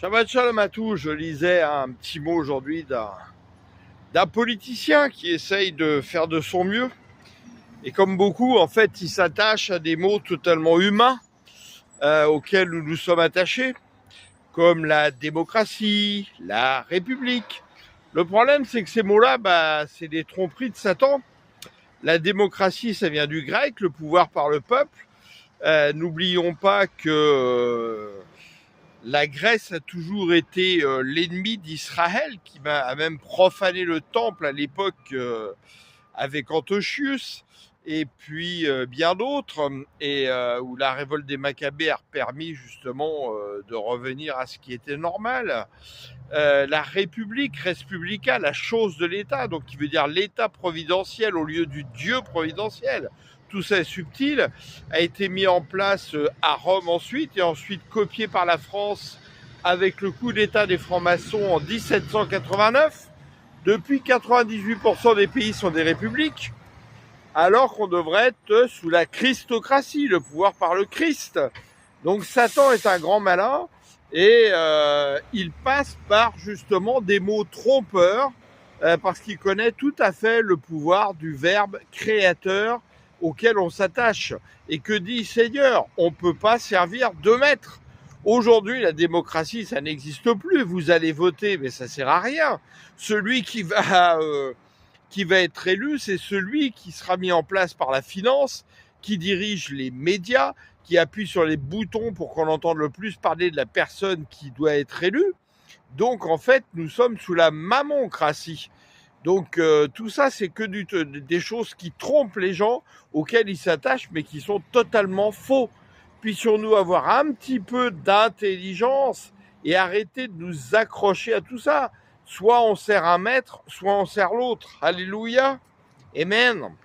Shabbat shalom à tous. Je lisais un petit mot aujourd'hui d'un politicien qui essaye de faire de son mieux. Et comme beaucoup, en fait, il s'attache à des mots totalement humains auxquels nous nous sommes attachés, comme la démocratie, la république. Le problème, c'est que ces mots-là, c'est des tromperies de Satan. La démocratie, ça vient du grec, le pouvoir par le peuple. N'oublions pas que la Grèce a toujours été l'ennemi d'Israël, qui a même profané le temple à l'époque avec Antiochus, et puis bien d'autres, et où la révolte des Maccabées a permis justement de revenir à ce qui était normal. La République, res publica, la chose de l'État, donc qui veut dire l'État providentiel au lieu du Dieu providentiel. Tout ça est subtil, a été mis en place à Rome ensuite, et ensuite copié par la France avec le coup d'État des francs-maçons en 1789. Depuis, 98% des pays sont des républiques, alors qu'on devrait être sous la christocratie, le pouvoir par le Christ. Donc Satan est un grand malin, et il passe par justement des mots trompeurs, parce qu'il connaît tout à fait le pouvoir du verbe créateur auquel on s'attache. Et que dit Seigneur? On ne peut pas servir deux maîtres. Aujourd'hui, la démocratie, ça n'existe plus. Vous allez voter, mais ça sert à rien. Celui qui va être élu, c'est celui qui sera mis en place par la finance, qui dirige les médias, qui appuie sur les boutons pour qu'on entende le plus parler de la personne qui doit être élue. Donc, en fait, nous sommes sous la mamoncratie. Donc, tout ça, c'est que des choses qui trompent les gens, auxquelles ils s'attachent, mais qui sont totalement faux. Puissions-nous avoir un petit peu d'intelligence et arrêter de nous accrocher à tout ça. Soit on sert un maître, soit on sert l'autre. Alléluia. Amen.